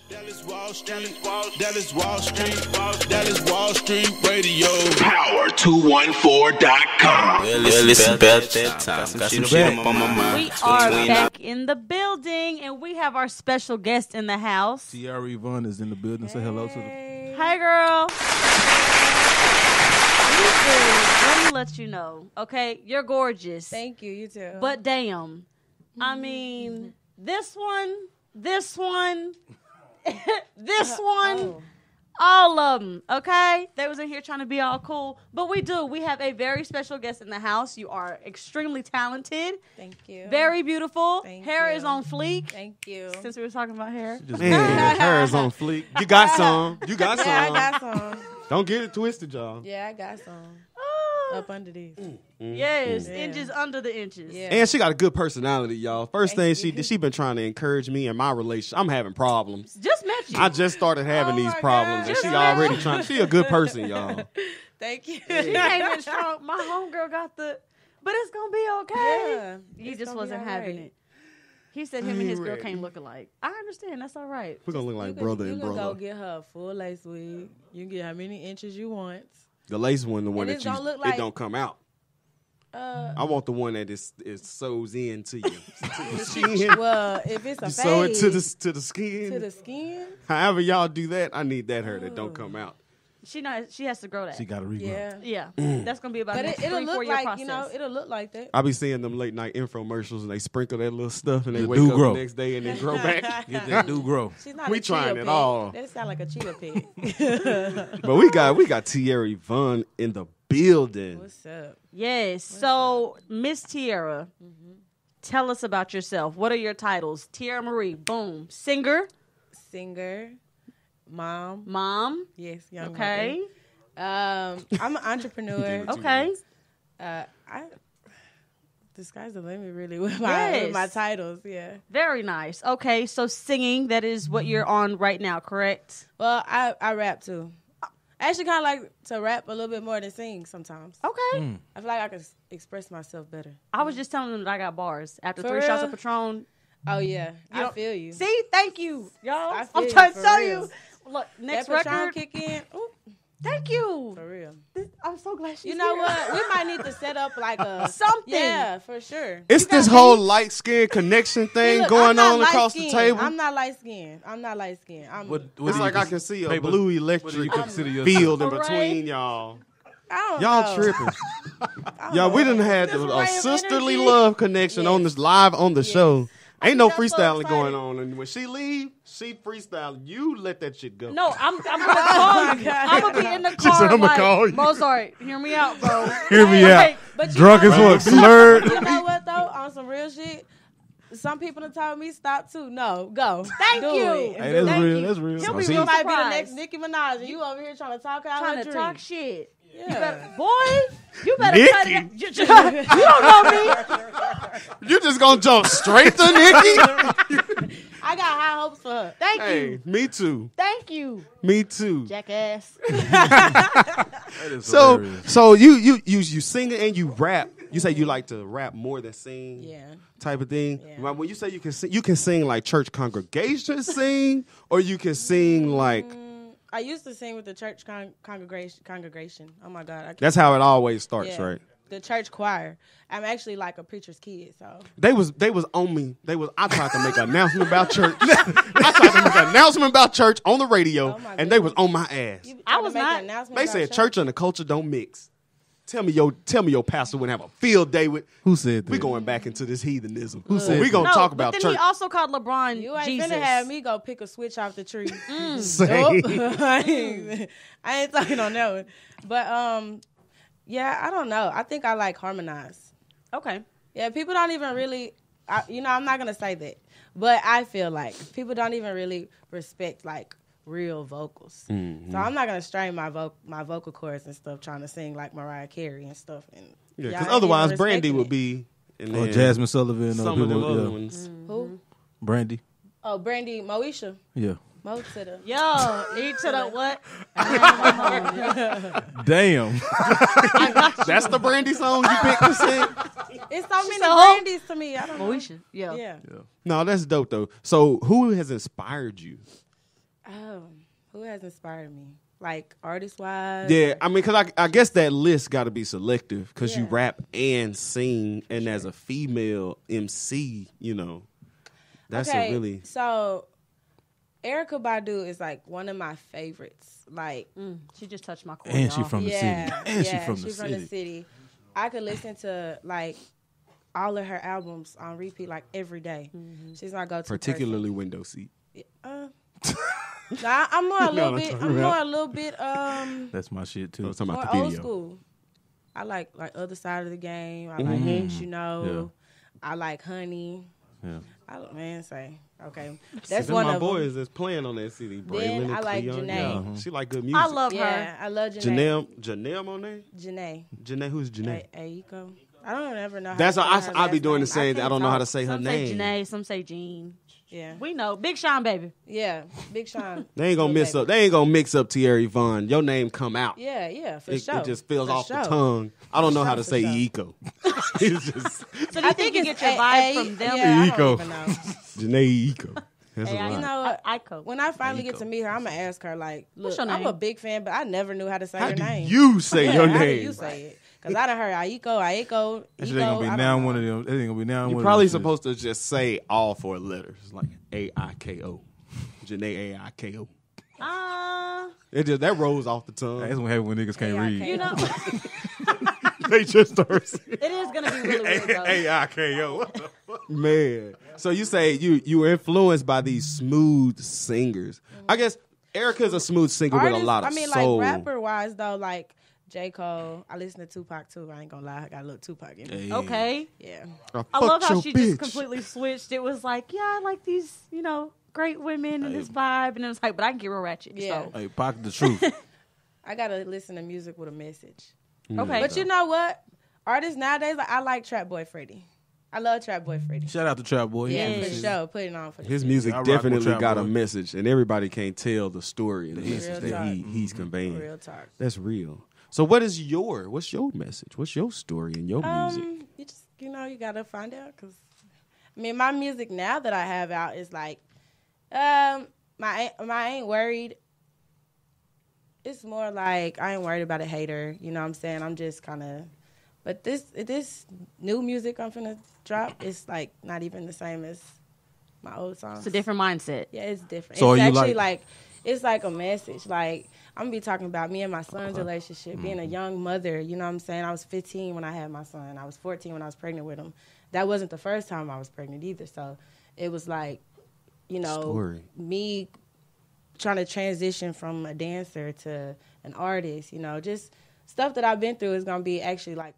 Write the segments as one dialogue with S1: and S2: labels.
S1: Dallas Wall Street, Dallas Wall Street, Dallas Wall Street Radio. Power214.com.
S2: Well, it's about that time. Got some shit up on my mind.
S3: We are back in the building, and we have our special guest in the house.
S4: Tiara Yvonne is in the building. Say hello to the...
S3: Hi, girl. Let me let you know, okay? You're gorgeous.
S5: Thank you. You too.
S3: But damn, I mean, this one, this one, all of them, okay? They was in here trying to be all cool, but we do. We have a very special guest in the house. You are extremely talented.
S5: Thank you.
S3: Very beautiful.
S5: Thank
S3: Hair
S5: you.
S3: is on fleek.
S5: Thank you.
S3: Since we were talking about hair.
S6: Man, hair is on fleek. You got some. You got some.
S5: Yeah, I got some.
S6: Don't get it twisted, y'all.
S5: Yeah, I got some. Up under these.
S3: Yes,
S5: Yeah.
S3: inches under the inches.
S5: Yeah.
S6: And she got a good personality, y'all. First thing she been trying to encourage me in my relationship. I'm having problems.
S3: Just met you.
S6: I just started having
S5: Oh
S6: these
S5: my
S6: problems,
S5: God.
S6: and she already trying. She a good person, y'all.
S5: Thank you.
S3: She came in strong. My homegirl got the, but it's gonna be okay.
S5: Yeah,
S3: He
S5: it's
S3: just
S5: gonna be
S3: wasn't
S5: all
S3: having
S5: right.
S3: it. He said him and his girl
S6: ready.
S3: can't look alike. I understand. That's all right.
S6: We're gonna look like
S5: You
S6: brother
S5: can,
S6: and
S5: you can
S6: brother.
S5: go get her a full lace wig. You can get how many inches you want.
S6: The lace one, the one
S5: And
S6: that
S5: it's
S6: you
S5: gonna look
S6: it
S5: like-
S6: don't come out. I want the one that is sews into you. To the skin.
S5: Well, if it's a
S6: You
S5: fade
S6: sew it to the skin.
S5: to the skin,
S6: However y'all do that, I need that hair that don't come out.
S3: She has to grow that.
S4: She got to regrow.
S5: yeah.
S3: Yeah, that's gonna be about
S5: But
S3: the next
S5: it'll
S3: 3-4
S5: look
S3: year
S5: like
S3: process.
S5: it'll look like that.
S6: I be seeing them late night infomercials and they sprinkle that little stuff and they
S4: The
S6: wake up
S4: do grow.
S6: the next day and then grow back.
S4: Get that do grow.
S5: She's not
S6: We
S5: a chia
S6: trying it
S5: pet.
S6: all.
S5: That sound like a chia pet.
S6: But we got Tiara Yvonne in the building.
S5: What's up?
S3: Yes. So, Miss Tiara, tell us about yourself. What are your titles? Tiara Marie. Boom. Singer.
S5: Singer, mom.
S3: Mom.
S5: Yes, young
S3: Okay.
S5: mother. I'm an entrepreneur.
S3: Okay.
S5: I the sky's the limit really with my
S3: Yes.
S5: titles. Yeah.
S3: Very nice. Okay. So, singing. That is what you're on right now, correct?
S5: Well, I rap too. I actually kind of like to rap a little bit more than sing sometimes.
S3: Okay.
S5: I feel like I can express myself better.
S3: I was just telling them that I got bars after
S5: For
S3: 3 shots
S5: real?
S3: of Patron.
S5: Oh yeah, I
S3: don't-
S5: feel you.
S3: See, thank you, y'all.
S5: I feel
S3: I'm
S5: you,
S3: trying to
S5: for
S3: tell
S5: real.
S3: you. Look, next
S5: that Patron
S3: record.
S5: kick in. Ooh,
S3: Thank you.
S5: for real.
S3: I'm so glad she's
S5: You know
S3: here.
S5: what? We might need to set up like a
S3: Something.
S5: Yeah, for sure.
S6: It's this whole light skin connection thing
S5: Look,
S6: going
S5: I'm not
S6: on across the
S5: light-skinned.
S6: table.
S5: I'm not light skinned. I'm not light skinned.
S6: It's like I can see a blue electric
S4: consider yourself?
S6: field in
S3: Right.
S6: between y'all.
S5: I don't
S6: Y'all
S5: know.
S6: tripping.
S5: I don't
S6: Y'all, we
S5: know.
S6: done had
S5: This
S6: a
S5: ray of
S6: sisterly
S5: energy.
S6: love connection
S5: Yes.
S6: on this live on the show. Ain't no
S5: got so
S6: freestyling
S5: excited.
S6: going on. And when she leave, she freestyling. You let that shit go.
S3: No, I'm gonna call you.
S5: God.
S3: I'm gonna be in the
S6: She
S3: car.
S6: said, "I'ma
S3: like,
S6: call you."
S3: Mozart, hear me out, bro.
S4: Hear me
S3: Like,
S4: out.
S5: But you
S4: Drunk
S5: know
S4: as
S5: what?
S4: what? Slurred.
S5: You know what though? On some real shit, some people have told me stop too. No, go.
S3: Thank
S5: Do
S3: you.
S5: it.
S4: Hey, that's
S3: Thank
S4: real.
S3: you.
S4: That's real.
S3: He'll be
S6: See?
S3: real
S5: You might be the
S3: surprised.
S5: next Nicki Minaj, and you over here trying to talk out
S3: Trying
S5: her
S3: to
S5: dream.
S3: talk shit.
S5: Yeah.
S3: Boy, you better cut it. You don't know me.
S6: You just gonna jump straight to Nikki?
S5: I got high hopes for her.
S3: Thank
S6: Hey,
S3: you.
S6: me too.
S3: Thank you,
S6: Me too.
S3: jackass.
S4: That is
S6: So,
S4: hilarious.
S6: so you sing and you rap. You say you like to rap more than sing,
S5: Yeah.
S6: type of thing.
S5: Yeah.
S6: Well, when you say you can sing like church congregation sing, or you can sing like
S5: I used to sing with the church congregation. Oh my God. I can't-
S6: that's how it always starts,
S5: Yeah.
S6: right?
S5: The church choir. I'm actually like a preacher's kid, so.
S6: They was on me. I tried to make an announcement about church. I tried to make an announcement about church on the radio,
S5: Oh, my
S6: and they was on my ass.
S5: You
S3: I
S5: trying to
S3: was
S5: make
S3: not-
S5: an announcement
S6: They
S5: about
S6: said church and the culture don't mix. Tell me your pastor wouldn't have a field day with.
S4: Who said that?
S6: We going back into this heathenism.
S4: Who said
S6: We gonna
S3: No,
S6: talk
S3: but
S6: about
S3: then
S6: church.
S3: he also called LeBron
S5: You ain't
S3: Jesus.
S5: finna have me go pick a switch off the tree.
S6: Same.
S5: Nope. I ain't talking on that one. But yeah, I don't know. I think I like harmonize.
S3: Okay.
S5: Yeah, people don't even really. I'm not gonna say that, but I feel like people don't even really respect like real vocals.
S6: Mm-hmm.
S5: So I'm not gonna strain my vocal cords and stuff trying to sing like Mariah Carey and stuff. And
S6: Yeah,
S5: y'all
S6: because
S5: ain't
S6: otherwise
S5: even
S6: Brandy
S5: respecting
S6: would
S5: it.
S6: be. And
S4: Or
S6: then
S4: Jasmine Sullivan.
S6: some of them
S4: people,
S6: other
S4: yeah.
S6: ones.
S5: Who?
S4: Brandy.
S5: Oh, Brandy Moesha.
S4: Yeah.
S5: Mo to the.
S3: Yo, he to the what?
S4: Damn.
S6: That's the Brandy song you picked to sing?
S5: It's so many
S3: said,
S5: Brandys to me. I don't know.
S3: Moesha. Yeah.
S5: Yeah.
S6: No, that's dope though. So who has inspired you?
S5: Who has inspired me? Like artist wise?
S6: Yeah, I mean, because I guess that list got to be selective because you
S5: Yeah.
S6: rap and sing, and as a female MC, that's a really.
S5: So, Erykah Badu is like one of my favorites. Like,
S3: She just touched my core.
S4: And she
S3: y'all.
S4: from the city. And she from the
S5: she's from
S4: city.
S5: the city. I could listen to like all of her albums on repeat like every day. She's my go-to.
S6: Particularly window seat.
S5: Nah, I'm more a little
S6: No,
S5: bit.
S6: that's
S5: I'm
S6: real.
S5: more a little bit.
S4: That's my shit
S6: I
S4: too.
S6: was talking
S5: More
S6: about the
S5: old
S6: video.
S5: school. I like Other Side of the Game. I like Hits,
S4: Yeah.
S5: I like Honey.
S4: Yeah.
S5: Okay.
S6: That's
S5: That's one
S6: my
S5: of
S6: boys
S5: them.
S6: that's playing on that CD.
S5: Then
S6: Braylon
S5: I
S6: and
S5: like
S6: Cleo.
S5: Janae.
S6: Yeah. She like good music.
S3: I love her.
S5: Yeah, I love Janae.
S6: Janelle on there?
S5: Janae.
S6: Janae, who's Janae?
S5: Aiko. I don't ever know.
S6: That's
S5: how to
S6: I
S5: say her
S6: I be
S5: last
S6: doing
S5: name.
S6: the same. I
S5: can't
S6: don't know how to
S5: talk.
S6: say her
S3: Some say
S6: name.
S3: Janae, some say Jean.
S5: Yeah,
S3: We know. Big Sean, baby.
S5: yeah. Big Sean.
S6: They ain't gonna
S5: Little
S6: mix
S5: baby.
S6: up. They ain't gonna mix up Tiara Yvonne. Your name come out.
S5: Yeah, for
S6: It,
S5: sure.
S6: it just feels
S5: For
S6: off the
S5: sure.
S6: tongue. I don't know how to
S5: For
S6: say
S5: sure.
S6: Eiko. It's just
S3: So do you think you get your vibe from them?
S5: Yeah, I
S4: Iko.
S5: don't even know.
S6: Janae Eiko. That's
S3: Hey,
S6: a
S3: I-
S6: lot.
S5: You know what?
S3: Iko.
S5: When I finally get
S6: Aiko.
S5: to meet her, I'm gonna ask her like, "Look,
S3: What's your
S5: I'm
S3: name?
S5: a big fan, but I never knew how to say
S6: How
S5: your
S6: do
S5: name."
S6: you say
S5: Yeah,
S6: your
S5: how do
S6: name?
S5: you say it? Because I done heard Aiko.
S4: That shit ain't gonna be now one of them. That ain't gonna be now
S6: You're
S4: one
S6: probably
S4: of them.
S6: supposed to just say all four letters, like Aiko. Janae Aiko. It just that rolls off the tongue.
S4: That's what happens when niggas can't read.
S3: You know,
S6: They just start saying
S3: it is gonna be really weird though.
S4: AIKO. What the fuck?
S6: man. So you say you were influenced by these smooth singers. I guess Erykah's a smooth singer with a lot of soul.
S5: like rapper wise though, like J. Cole. I listen to Tupac too. I ain't gonna lie, I got a little Tupac in me.
S3: Okay.
S5: Yeah.
S3: I love how
S6: your
S3: she
S6: bitch.
S3: just completely switched. It was like, yeah, I like these, great women and this vibe, and it was like, but I can get real ratchet.
S5: Yeah.
S3: So
S4: Hey, pocket the truth.
S5: I gotta listen to music with a message.
S3: okay,
S5: But you know what? Artists nowadays, like I like Trapboy Freddy. I love Trapboy Freddy.
S4: Shout out to Trap Boy.
S5: Yeah,
S3: Yeah.
S5: for sure. Put it on for the
S6: His
S5: shit.
S6: music
S4: I rock with
S6: definitely
S4: Trap
S6: got a
S4: Boy.
S6: message, and everybody can't tell the story and the
S5: Real
S6: message that
S5: talk.
S6: he's conveying.
S5: Real talk.
S6: That's real. So what's your message? What's your story in your music?
S5: You just you gotta find out because my music now that I have out is like my ain't worried. It's more like I ain't worried about a hater. You know what I'm saying? I'm just kind of. But this new music I'm finna drop, it's like not even the same as my old songs.
S3: it's a different mindset.
S5: Yeah, it's different.
S4: So
S5: it's
S4: are you
S5: actually
S4: like-
S5: it's like a message. Like I'm gonna be talking about me and my son's relationship, being a young mother. You know what I'm saying? I was 15 when I had my son. I was 14 when I was pregnant with him. That wasn't the first time I was pregnant either. So it was like,
S6: Story.
S5: me trying to transition from a dancer to an artist. Just stuff that I've been through is gonna be actually like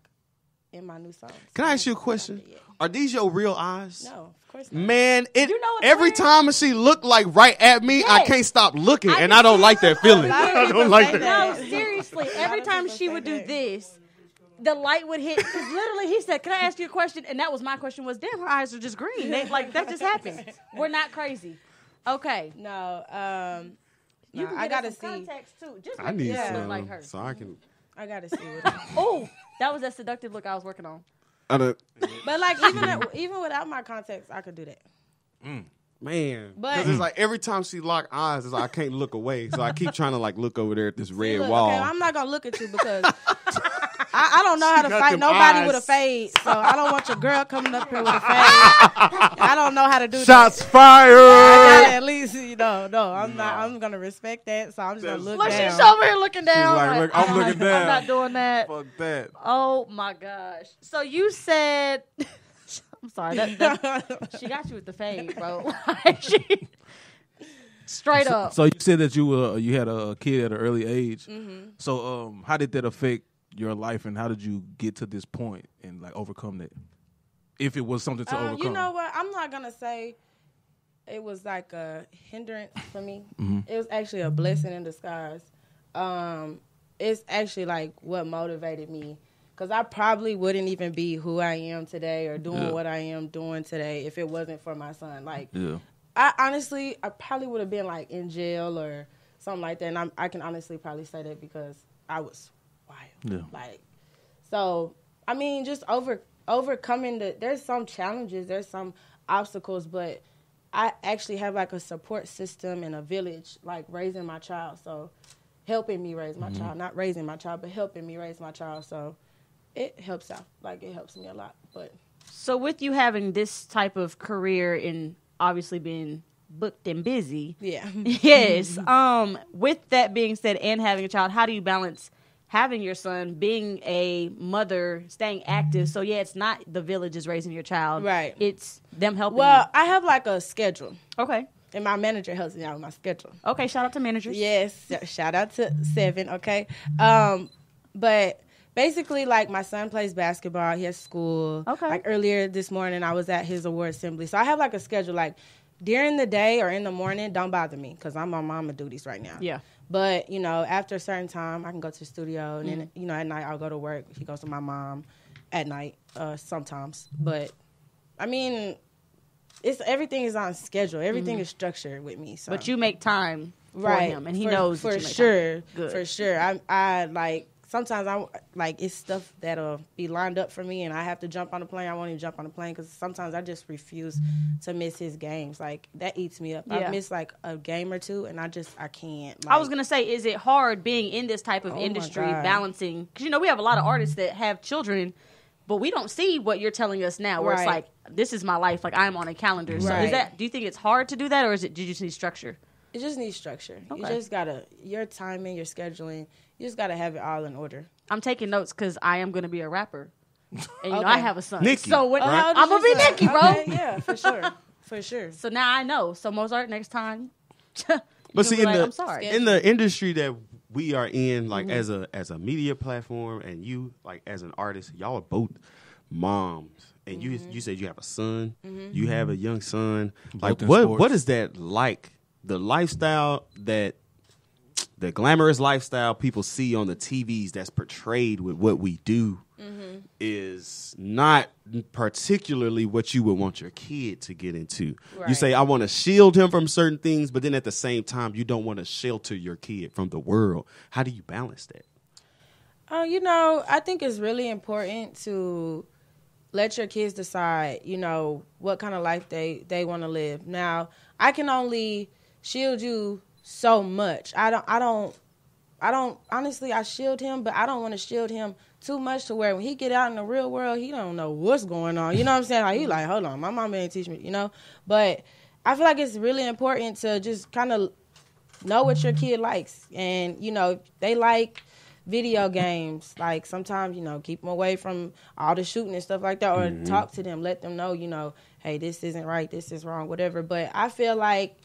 S5: in my new songs.
S6: Can I ask you a question?
S5: Yeah.
S6: Are these your real eyes?
S5: No, of course not.
S6: Man,
S3: You know what's
S6: every
S3: weird?
S6: time she looked like right at me, I
S3: Yes.
S6: can't stop looking,
S3: I
S6: and
S3: can
S6: I don't
S3: see
S6: like that feeling.
S5: A lot of
S6: I
S5: people
S6: don't like
S5: say
S6: that.
S5: that.
S3: No, seriously. Every
S5: of
S3: time
S5: people
S3: she
S5: say
S3: would do
S5: that.
S3: this, the light would hit. Because literally, he said, "Can I ask you a question?" And that was my question. Was damn, her eyes are just green. That just happened. We're not crazy. Okay.
S5: No,
S3: You can
S5: I
S3: get
S5: gotta
S3: us some
S5: see.
S3: context too. Just
S6: I
S3: make
S6: need
S3: it look
S6: some,
S3: like her.
S6: so I can.
S5: I gotta see what.
S3: Oh, that was that seductive look I was working on.
S6: I don't,
S5: But like even without my context, I could do that.
S6: man,
S5: But-
S6: because it's like every time she lock eyes, it's like I can't look away, so I keep trying to like look over there at this red
S5: Look,
S6: wall.
S5: okay, I'm not gonna look at you because I don't know how to
S6: got
S5: fight
S6: them
S5: nobody
S6: eyes.
S5: with a fade. So I don't want your girl coming up here with a fade. I don't know how to do
S4: Shots
S5: that. I
S4: fired.
S5: gotta at least, no, I'm not. I'm gonna respect that. So I'm just gonna look
S3: Look,
S5: down.
S3: she's over here looking down.
S4: like, look, I'm looking down.
S3: I'm not doing that.
S4: Fuck that.
S3: Oh my gosh. So you said, I'm sorry. She got you with the fade, bro. Like, straight up.
S4: So you said that you had a kid at an early age.
S5: Mm-hmm.
S4: So how did that affect your life, and how did you get to this point and like overcome that? If it was something to overcome.
S5: You know what? I'm not gonna say it was like a hindrance for me. It was actually a blessing in disguise. It's actually like what motivated me, because I probably wouldn't even be who I am today or doing what I am doing today if it wasn't for my son. Like,
S4: Yeah.
S5: I probably would have been like in jail or something like that. And I can honestly probably say that because I was wild.
S4: Yeah.
S5: Like, so I mean, just overcoming there's some challenges, there's some obstacles, but I actually have like a support system and a village, like raising my child. So helping me raise my child, not raising my child, but helping me raise my child. So it helps out. Like, it helps me a lot. But
S3: so with you having this type of career and obviously being booked and busy.
S5: Yeah.
S3: Yes. With that being said and having a child, how do you balance having your son, being a mother, staying active? So, yeah, it's not the village is raising your child.
S5: Right.
S3: It's them helping
S5: Well,
S3: you.
S5: I have like a schedule.
S3: Okay.
S5: And my manager helps me out with my schedule.
S3: Okay, shout out to managers.
S5: Yes, shout out to Seven, okay? But basically, like, my son plays basketball. He has school.
S3: Okay.
S5: Like, earlier this morning, I was at his award assembly. So I have, like, a schedule. Like, during the day or in the morning, don't bother me because I'm on mama duties right now.
S3: Yeah.
S5: But, you know, after a certain time, I can go to the studio. And then, you know, at night, I'll go to work. He goes to my mom at night sometimes. But, I mean, everything is on schedule. Everything is structured with me. So.
S3: But you make time for him, and he knows
S5: for
S3: that you make
S5: sure.
S3: time. Good.
S5: For sure. I like sometimes I like it's stuff that'll be lined up for me, and I have to jump on the plane. I won't even jump on the plane because sometimes I just refuse to miss his games. Like that eats me up.
S3: Yeah.
S5: I've missed like a game or two, and I can't.
S3: I was gonna say, is it hard being in this type of
S5: Oh my
S3: industry,
S5: God.
S3: balancing? Because you know we have a lot of artists that have children, but we don't see what you're telling us now. Where it's
S5: Right.
S3: like, this is my life. Like I'm on a calendar. So
S5: Right.
S3: do you think it's hard to do that, or do you just need structure?
S5: It just needs structure. You
S3: Okay.
S5: just gotta your timing, your scheduling. You just gotta have it all in order.
S3: I'm taking notes because I am gonna be a rapper, and you know
S5: Okay.
S3: I have a son.
S6: Nikki,
S3: So when,
S6: right?
S5: How old
S3: I'm
S5: is
S3: gonna be
S5: your son?
S3: Nikki, bro.
S5: Okay, yeah, for sure, for sure.
S3: So now I know. So Mozart, next time.
S6: But see,
S3: I'm sorry.
S6: in the industry that we are in, like as a media platform, and you like as an artist, y'all are both moms, and you said you have a son, you have a young son. Like
S4: Both in
S6: what
S4: sports.
S6: is that like? The lifestyle the glamorous lifestyle people see on the TVs that's portrayed with what we do is not particularly what you would want your kid to get into. You
S5: Right.
S6: say, I want to shield him from certain things, but then at the same time, you don't want to shelter your kid from the world. How do you balance that?
S5: You know, I think it's really important to let your kids decide, you know, what kind of life they want to live. Now, I can only shield you so much. I don't honestly, I shield him, but I don't want to shield him too much to where when he get out in the real world, he don't know what's going on. You know what I'm saying? Like, he like, hold on, my mom didn't teach me, you know? But I feel like it's really important to just kind of know what your kid likes. And, you know, they like video games. Like, sometimes, you know, keep them away from all the shooting and stuff like that, or talk to them, let them know, you know, hey, this isn't right, this is wrong, whatever. But I feel like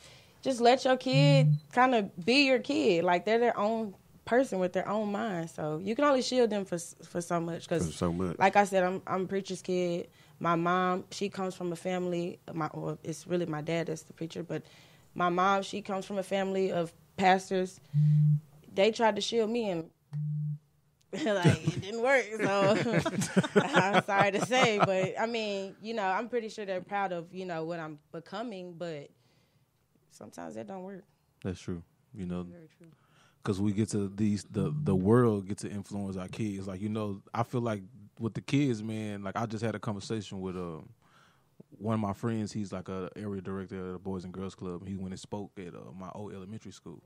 S5: just let your kid kind of be your kid. Like, they're their own person with their own mind. So you can only shield them for so much.
S6: For so much.
S5: Like I said, I'm a preacher's kid. My mom, she comes from a family. Well, it's really my dad that's the preacher, but my mom, she comes from a family of pastors. They tried to shield me, and like it didn't work. So I'm sorry to say, but I mean, you know, I'm pretty sure they're proud of, you know, what I'm becoming, but sometimes that don't work.
S4: That's true. You know,
S3: Very true.
S4: because we get to the world get to influence our kids. Like, you know, I feel like with the kids, man, like I just had a conversation with one of my friends. He's like a area director of the Boys and Girls Club. He went and spoke at my old elementary school.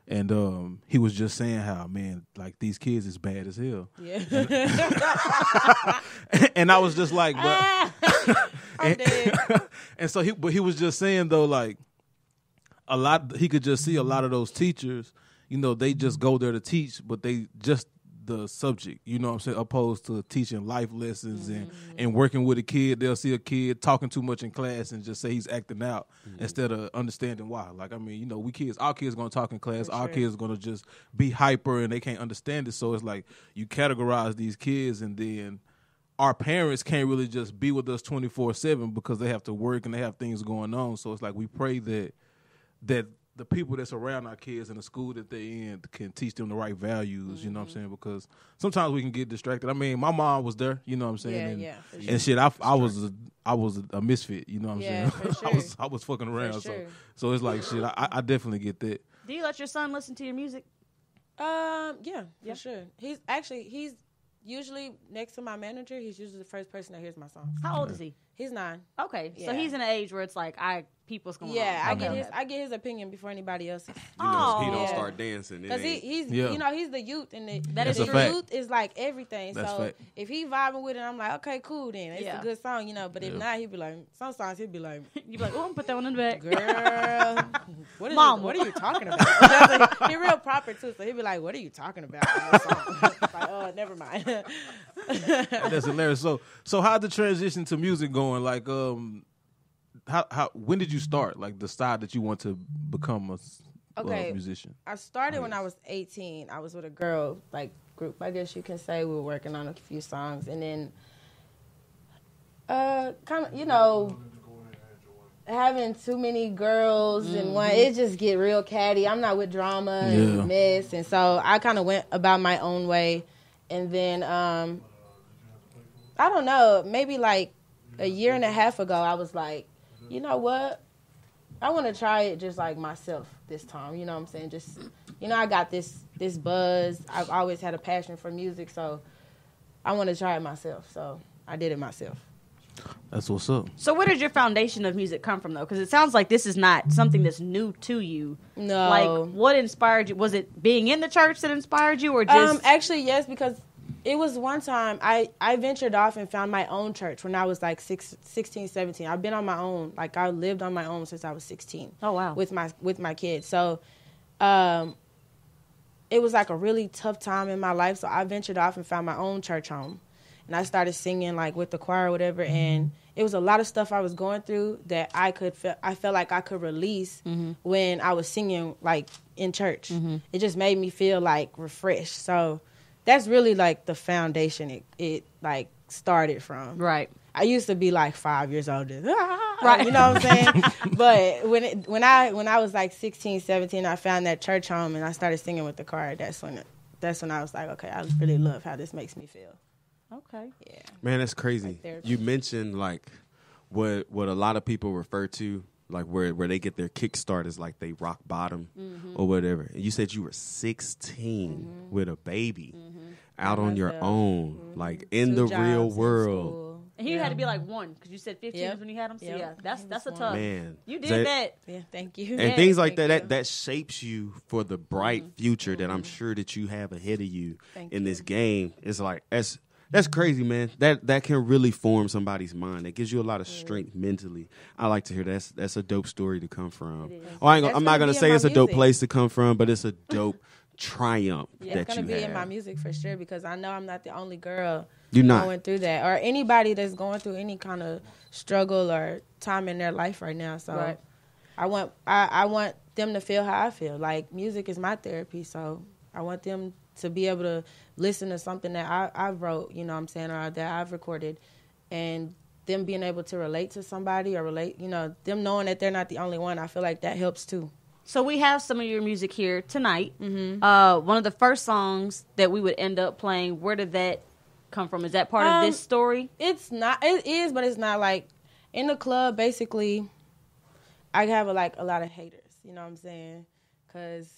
S4: And he was just saying how, man, like these kids is bad as hell.
S5: Yeah.
S4: And I was just like, but
S5: I'm dead.
S4: and so he was just saying though, like he could just see a lot of those teachers, you know, they just go there to teach, but they just the subject, you know what I'm saying, opposed to teaching life lessons and working with a kid. They'll see a kid talking too much in class and just say he's acting out instead of understanding why. Like, I mean, you know, our kids going to talk in class. Our kids are going to just be hyper and they can't understand it. So it's like you categorize these kids, and then our parents can't really just be with us 24/7 because they have to work and they have things going on. So it's like we pray that the people that's around our kids in the school that they're in can teach them the right values, you know what I'm saying? Because sometimes we can get distracted. I mean, my mom was there, you know what I'm saying?
S5: Yeah, for
S4: And shit, I was a misfit, you know what I'm
S5: Yeah,
S4: saying?
S5: for sure.
S4: I was fucking around.
S5: sure.
S4: So it's like, shit, I definitely get that.
S3: Do you let your son listen to your music?
S5: Yeah, for sure. He's usually next to my manager. He's usually the first person that hears my songs.
S3: How old is he?
S5: He's 9.
S3: Okay, so
S5: Yeah.
S3: he's in an age where it's like, I people's going
S5: Yeah,
S3: on.
S5: I get his opinion before anybody else's.
S6: You know, he don't
S5: Yeah.
S6: start dancing.
S5: Because he's
S4: Yeah.
S5: you know, he's the youth, and
S4: That's
S5: the
S4: a fact.
S5: youth is like everything.
S4: That's
S5: so
S4: fact.
S5: if he vibing with it, I'm like, okay, cool then. It's a good song, you know. But if not, he'd be like, some songs he'd be like,
S3: You be like, oh, I'm gonna put that one in the back.
S5: Girl,
S3: Mama.
S5: what are you talking about? He real proper too, so he'd be like, what are you talking about in this song? Like, oh, never mind.
S4: That's hilarious. So how'd the transition to music going? Like, how when did you start? Like the style that you want to become a musician?
S5: I started when I was 18. I was with a girl group, I guess you can say. We were working on a few songs, and then kind of, you know, having too many girls and one, it just get real catty. I'm not with drama and mess, and so I kind of went about my own way. And then I don't know, maybe like a year and a half ago, I was like, you know what? I want to try it just like myself this time. You know what I'm saying? Just, you know, I got this buzz. I've always had a passion for music, so I want to try it myself. So I did it myself.
S4: That's what's up.
S3: So where did your foundation of music come from, though? Because it sounds like this is not something that's new to you.
S5: No.
S3: Like, what inspired you? Was it being in the church that inspired you, or just...
S5: Actually, yes, because it was one time I ventured off and found my own church when I was like 16, 17. I've been on my own. Like, I lived on my own since I was 16.
S3: Oh, wow.
S5: With my kids. So it was like a really tough time in my life. So I ventured off and found my own church home. And I started singing like with the choir or whatever. And it was a lot of stuff I was going through that I felt like I could release when I was singing like in church. It just made me feel like refreshed. So that's really like the foundation it like started from.
S3: Right.
S5: I used to be like 5 years old.
S3: Right.
S5: You know what I'm saying? But when I was like 16, 17, I found that church home and I started singing with the choir. That's when I was like, okay, I really love how this makes me feel.
S3: Okay.
S5: Yeah.
S6: Man, that's crazy. You mentioned like what a lot of people refer to, like where they get their kickstart is like they rock bottom or whatever. And you said you were 16 with a baby out on your own, like in the real world.
S3: And you had to be like one, because you said 15 was when you had them. So yeah, that's a tough.
S6: Man,
S3: you did that.
S5: Yeah, thank you.
S6: And things like that shapes you for the bright future that I'm sure that you have ahead of you in this game. It's like that's crazy, man. That can really form somebody's mind. It gives you a lot of strength mentally. I like to hear that's a dope story to come from. Oh, I'm not gonna say it's a dope place to come from, but it's a dope triumph that you have.
S5: It's gonna be in my music for sure, because I know I'm not the only girl
S6: not
S5: going through that, or anybody that's going through any kind of struggle or time in their life right now. So I want them to feel how I feel. Like, music is my therapy, so I want them to be able to listen to something that I wrote, you know what I'm saying, or that I've recorded, and them being able to relate to somebody or relate, you know, them knowing that they're not the only one. I feel like that helps too.
S3: So we have some of your music here tonight. One of the first songs that we would end up playing, where did that come from? Is that part of this story?
S5: It's not. It is, but it's not. Like, in the club, basically, I have a lot of haters. You know what I'm saying? Because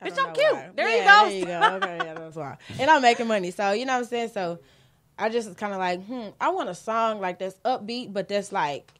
S3: bitch, I'm cute.
S5: Why.
S3: There you go.
S5: There you go. Okay, yeah, that's why. And I'm making money, so you know what I'm saying. So I just kind of like, I want a song like that's upbeat, but that's like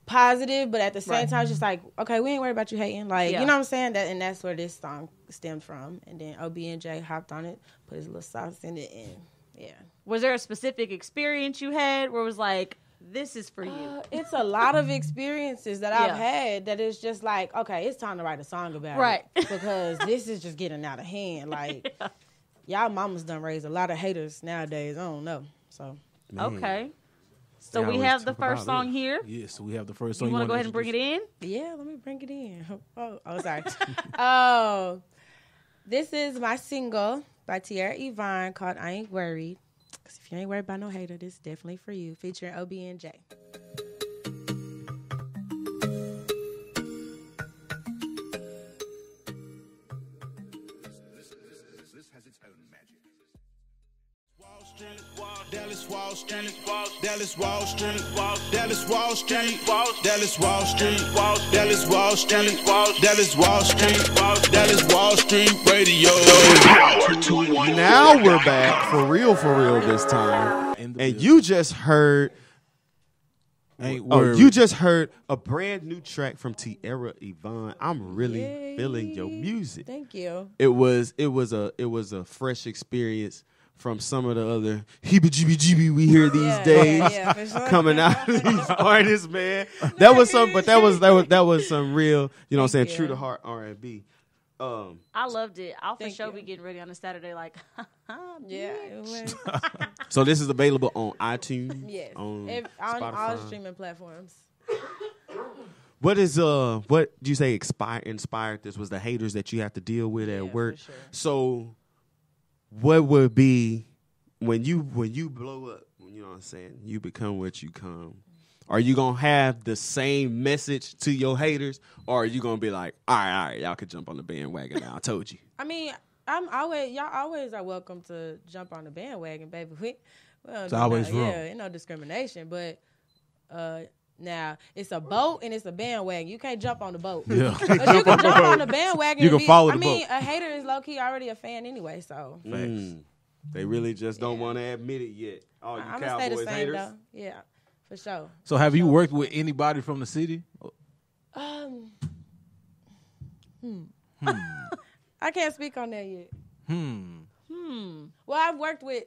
S5: positive, but at the same time, it's just like, okay, we ain't worried about you hating. Like, you know what I'm saying? And that's where this song stemmed from. And then OB&J hopped on it, put his little sauce in it, and yeah.
S3: Was there a specific experience you had where it was like, this is for you?
S5: It's a lot of experiences that I've had that it's just like, okay, it's time to write a song about it. Because this is just getting out of hand. Like, y'all mamas done raised a lot of haters nowadays. I don't know. So,
S3: okay. So we have the first song here.
S4: Yes, so we have the first song.
S3: You want to go ahead and bring it in?
S5: Yeah, let me bring it in. Oh, sorry. This is my single by Tiara Yvonne called I Ain't Worried. Because if you ain't worried about no hater, this is definitely for you. Featuring OB&J.
S1: Dallas Wall Street, Dallas Wall Street, Dallas Wall Street, Dallas Wall Street, Dallas Wall Street, Dallas Wall Street, Dallas Wall Street Radio.
S6: Now we're back for real this time. And you just heard
S4: Ain't
S6: Oh,
S4: worried.
S6: you just heard a brand new track from Tiara Yvonne. I'm really feeling your music.
S5: Thank you.
S6: It was a fresh experience from some of the other heebie-jeebie-jeebie we hear these days
S5: for sure.
S6: coming out of these artists, man. That was some real, you know what I'm saying, true to heart R&B.
S3: I loved it. I'll for
S5: Thank
S3: sure
S5: you.
S3: be getting ready on a Saturday. Like,
S5: Yeah. It was,
S6: So this is available on iTunes.
S5: yes.
S6: On
S5: On all
S6: Spotify.
S5: streaming platforms.
S6: What do you say inspired this? Was the haters that you have to deal with at work?
S5: For sure.
S6: So what would be when you blow up, you know what I'm saying, you become what you come. Are you gonna have the same message to your haters, or are you gonna be like, all right, y'all could jump on the bandwagon now? I told you.
S5: I mean, y'all always are welcome to jump on the bandwagon, baby.
S4: It's always wrong.
S5: Yeah, ain't no discrimination, but now it's a boat and it's a bandwagon. You can't jump on the boat.
S4: Yeah.
S5: But you can jump on the bandwagon.
S4: You
S5: and
S4: can follow the
S5: I mean,
S4: boat.
S5: a hater is low key already a fan anyway. So
S6: They really just don't want to admit it yet. Oh, you
S5: I'm gonna stay the
S6: Cowboys
S5: same
S6: haters.
S5: though. Yeah, for sure.
S4: So have you worked with anybody from the city?
S5: I can't speak on that yet. Well, I've worked with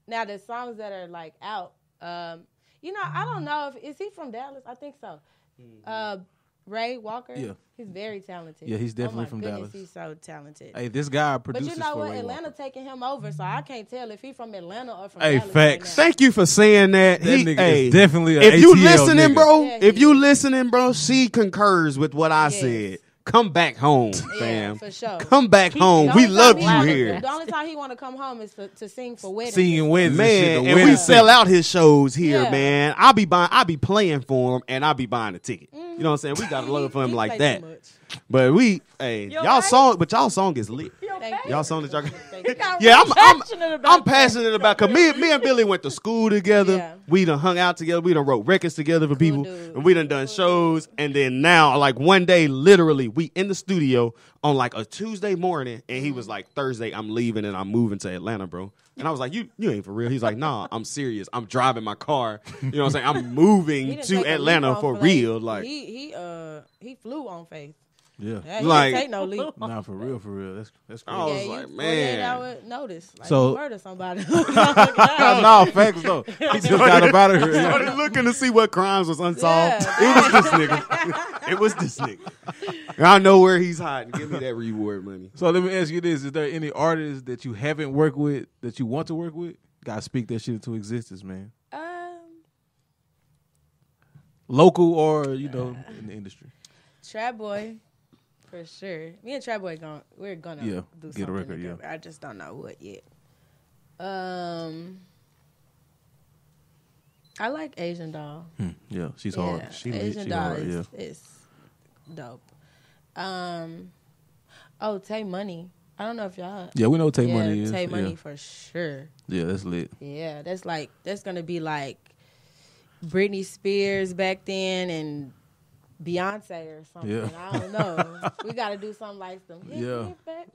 S5: now the songs that are like out. You know, I don't know if is he from Dallas? I think so. Ray Walker.
S4: Yeah.
S5: He's very talented.
S4: Yeah, he's definitely
S5: oh my
S4: from
S5: goodness,
S4: Dallas.
S5: He's so talented.
S4: Hey, this guy
S5: But
S4: produces
S5: you know
S4: for
S5: what?
S4: Ray
S5: Atlanta
S4: Walker.
S5: taking him over, so I can't tell if he's from Atlanta or from
S4: Hey,
S5: Dallas
S4: facts.
S5: right now.
S6: Thank you for saying that.
S4: That nigga is definitely a
S6: If you
S4: ATL
S6: listening,
S4: nigga.
S6: bro,
S5: Yeah,
S6: if
S5: he
S6: you
S5: is.
S6: listening, bro, she concurs with what I
S5: Yes.
S6: said. Come back home,
S5: Yeah,
S6: fam.
S5: for sure.
S6: Come back home.
S5: The
S6: We
S5: only
S6: love
S5: time
S6: you
S5: he wanna-
S6: here.
S5: The only time he want to come home is to sing for weddings.
S4: Singing weddings
S6: Man,
S4: and shit.
S6: and
S4: the
S6: we
S4: wedding
S6: sell
S4: thing.
S6: out his shows here,
S5: Yeah.
S6: man. I be playing for him, and I be buying a ticket. You know what I'm saying? We got to love for him
S5: He
S6: like
S5: play
S6: that.
S5: too much.
S6: But y'all song is lit.
S5: Thank you.
S6: Y'all song that y'all.
S5: Thank you.
S6: Yeah,
S3: passionate about
S6: I'm passionate about. Cause me and Billy went to school together.
S5: Yeah.
S6: We done hung out together. We done wrote records together for people,
S5: dude.
S6: and we done shows. And then now, like one day, literally, we in the studio on like a Tuesday morning, and he was like, "Thursday, I'm leaving and I'm moving to Atlanta, bro." And I was like, "You ain't for real?" He's like, "Nah, I'm serious. I'm driving my car. You know what I'm saying? I'm
S5: He
S6: moving
S5: didn't
S6: to
S5: take a
S6: Atlanta
S5: leap on
S6: for
S5: faith.
S6: real." Like,
S5: he flew on faith.
S4: Yeah.
S5: Yeah, he
S6: Like-
S5: didn't take no leap.
S4: Nah, for real, for real. That's
S6: I was
S4: crazy.
S5: Yeah,
S6: like,
S5: you
S6: man.
S5: 48-hour notice. Like
S4: So-
S5: you murder somebody.
S4: No, facts though. He just got up out of here. Yeah.
S6: started looking to see what crimes was unsolved.
S5: Yeah.
S6: It was this nigga. It was this nigga. And I know where he's hiding. Give me that reward money.
S4: So let me ask you this: is there any artists that you haven't worked with that you want to work with? Gotta speak that shit into existence, man. Local or in the industry.
S5: Trapboy, for sure. Me and Trapboy we're gonna
S4: Yeah,
S5: do
S4: get a
S5: something
S4: record,
S5: together.
S4: yeah.
S5: I just don't know what yet. I like Asian Doll.
S4: Yeah, she's hard.
S5: Yeah,
S4: She lit.
S5: Asian
S4: She
S5: Doll
S4: hard. Yeah.
S5: is dope. Tay Money. I don't know if y'all.
S4: Yeah, we know what Tay Money is.
S5: Tay Money
S4: Yeah.
S5: for sure.
S4: Yeah, that's lit.
S5: Yeah, that's gonna be like Britney Spears back then and Beyonce or something.
S4: Yeah.
S5: I don't know. We gotta do something like
S4: Yeah.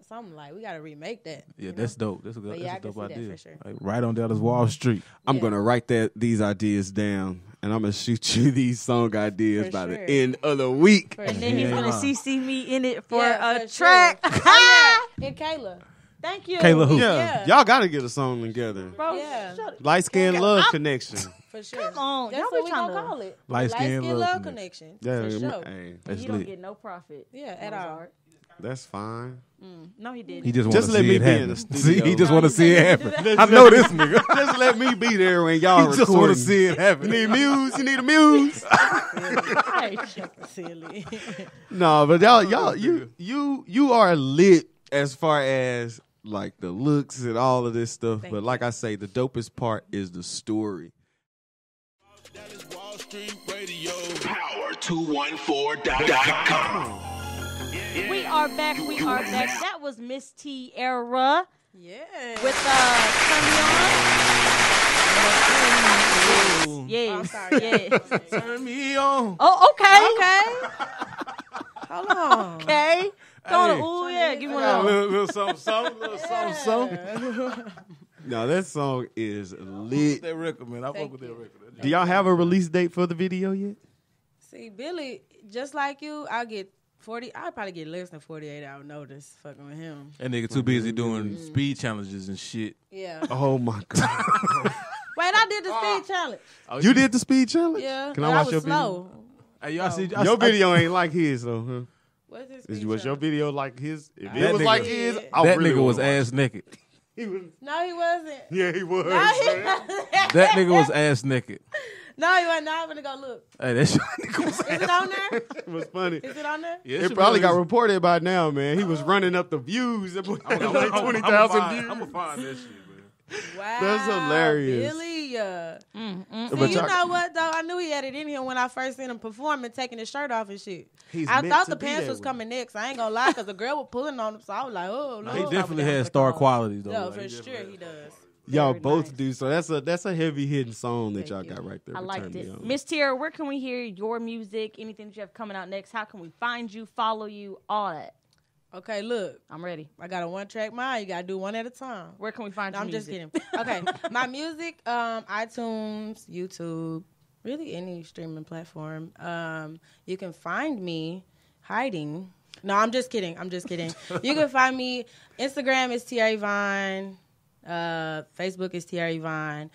S5: something like we gotta remake that.
S4: Yeah,
S5: you know?
S4: that's dope. That's a
S5: But
S4: good,
S5: yeah,
S4: that's a
S5: I
S4: dope
S5: can see that
S4: idea.
S5: for sure.
S4: Like, right on down this Wall Street.
S6: I'm
S5: Yeah.
S6: gonna write these ideas down, and I'm gonna shoot you these song ideas
S5: For
S6: by
S5: sure.
S6: the end of the week.
S5: For
S3: And
S5: sure.
S3: then he's
S4: Yeah,
S3: gonna
S4: yeah.
S3: CC me in it for
S5: Yeah,
S3: a
S5: for
S3: track.
S5: sure. Oh, yeah. And Kayla.
S3: Thank you.
S4: Kayla who?
S6: Yeah,
S5: Yeah.
S6: y'all gotta get a song together.
S3: Bro,
S5: Yeah.
S3: shut up.
S6: Light skin love connection.
S5: For sure.
S3: Come on.
S5: That's
S3: Y'all
S5: what
S3: be
S5: we
S3: trying
S5: gonna
S3: to.
S5: call it.
S4: Light-skin
S5: Light-skin
S4: love
S5: love connection.
S6: Yeah,
S5: For sure.
S6: hey,
S4: That's
S3: You don't
S4: lit.
S3: get no profit.
S5: Yeah, at all.
S3: Mozart.
S6: that's fine.
S3: No, he didn't.
S4: He just want
S6: Just
S4: to
S6: let
S4: see
S6: me
S4: it
S6: be in
S4: happen.
S6: the
S4: See,
S6: studio.
S4: he just want to see it happen. I
S6: Just
S4: know
S6: let-
S4: this nigga.
S6: Just let me be there when y'all
S4: He just want
S6: recording.
S4: to see it happen.
S6: You need muse. You need a muse.
S5: Hey, silly.
S6: No, but you are lit as far as like the looks and all of this stuff.
S5: Thank
S6: but like I say, the dopest part is the story.
S1: Dallas Wall Street Radio.
S7: Power214.com.
S3: We are back. We are back. That was Miss Tiara
S5: Yeah.
S3: with Turn Me On. Yes.
S5: I'm sorry.
S3: Yes.
S4: Turn me on.
S3: Oh, okay.
S5: Okay. Hold on.
S3: Okay. Go on.
S4: Hey.
S3: Ooh, yeah. Give me one
S4: Got a
S3: of those.
S4: little something, something, little something, something.
S6: No, that song is lit.
S4: That record, man. I fuck
S5: Thank
S4: with that
S5: you.
S4: record.
S6: Do y'all have a release date for the video yet?
S5: See, Billy, just like you, I'll get 40. I'll probably get less than 48-hour notice fucking with him.
S4: That nigga too busy doing speed challenges and shit.
S5: Yeah.
S6: Oh my god!
S5: Wait, I did the speed challenge.
S6: You did the speed challenge?
S5: Yeah.
S6: Can
S5: but
S6: I watch
S5: was
S6: your
S5: slow.
S4: Hey, y'all see
S6: Your video ain't like his though, huh?
S5: What's this speed
S6: Was your
S5: challenge?
S6: video like his? If
S4: That
S6: it was
S4: nigga-
S6: like his, I
S4: That
S6: really
S4: nigga was
S6: wanna watch
S4: ass naked.
S6: it. He was.
S5: No, he wasn't.
S6: Yeah, he was.
S5: No, he
S6: man.
S5: wasn't.
S4: That nigga was ass naked.
S5: No, he wasn't. Now I'm gonna go look.
S4: Hey, that shit nigga was
S5: Is
S4: ass.
S5: it on there?
S6: It was funny.
S5: Is it on there?
S4: Yeah,
S6: It probably got reported by now, man. He was running up the views. It was like 20,000 views.
S4: I'm gonna find that shit, man.
S5: Wow,
S6: That's hilarious.
S5: Billy. See,
S6: But
S5: you
S6: y'all-
S5: know what though? I knew he had it in him when I first seen him performing, taking his shirt off and shit.
S6: He's
S5: I
S6: meant
S5: thought
S6: to
S5: the
S6: be
S5: pants
S6: that
S5: was
S6: way.
S5: coming next. I ain't gonna lie, because the girl was pulling on him, so I was like, oh,
S4: He
S5: Lord.
S4: definitely had star qualities though.
S5: Yeah,
S4: like,
S5: for
S4: he
S5: sure
S4: definitely
S5: he does.
S6: Y'all
S3: Very
S6: both
S3: nice.
S6: do. So that's a heavy hitting song that y'all
S5: Thank you.
S6: got right there.
S3: I
S6: with
S3: liked
S6: Turn Me
S3: it.
S6: On.
S3: Miss Tiara, where can we hear your music? Anything that you have coming out next? How can we find you, follow you, all that?
S5: Okay, look,
S3: I'm ready.
S5: I got a one-track mind. You gotta do one at a time.
S3: Where can we find
S5: No,
S3: your
S5: I'm just
S3: music?
S5: kidding. Okay, my music, iTunes, YouTube, really any streaming platform. You can find me hiding. No, I'm just kidding. You can find me. Instagram is Tiara Yvonne. Facebook is Tiara Yvonne.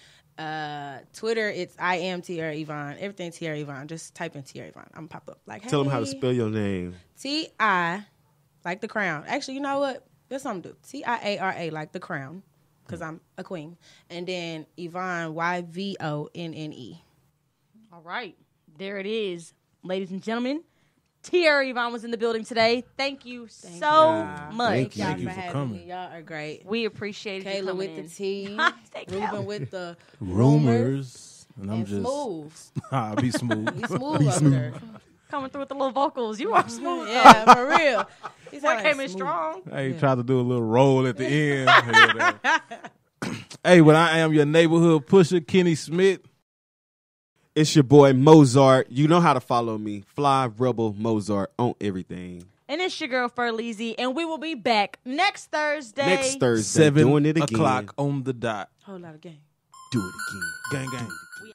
S5: Twitter, it's I am Tiara Yvonne. Everything Tiara Yvonne. Just type in Tiara Yvonne. I'm gonna pop up. Like,
S6: Tell them how to
S5: hey.
S6: spell your name.
S5: T-I, like the crown. Actually, you know what? That's something to do. Tiara, like the crown, because I'm a queen. And then Yvonne, Yvonne.
S3: All right. There it is. Ladies and gentlemen, Tiara Yvonne was in the building today. Thank you so much.
S6: Thank you.
S5: Y'all
S4: Thank you for
S5: having
S4: coming.
S5: me. Y'all are great.
S3: We appreciate you
S5: Kayla
S3: coming
S5: with
S3: in.
S5: the T,
S3: Thank you.
S5: Ruben with the
S4: Rumors. And I'm
S5: and
S4: just
S5: smooth.
S4: I'll be smooth.
S5: He's smooth over there.
S3: Coming through with the little vocals. You are smooth.
S5: Yeah, for real. He
S3: Boy
S5: sound
S3: came
S5: like
S3: in
S5: smooth.
S3: strong.
S4: Hey, tried to do a little roll at the end. Hey, but I am your neighborhood pusher, Kenny Smith.
S6: It's your boy Mozart. You know how to follow me. Fly Rebel Mozart on everything.
S3: And it's your girl, Furleezy. And we will be back next Thursday.
S6: Next Thursday,
S4: 7
S6: doing it again.
S4: o'clock on the dot.
S5: Whole lot of game.
S6: Do it again.
S4: Gang, gang.
S3: We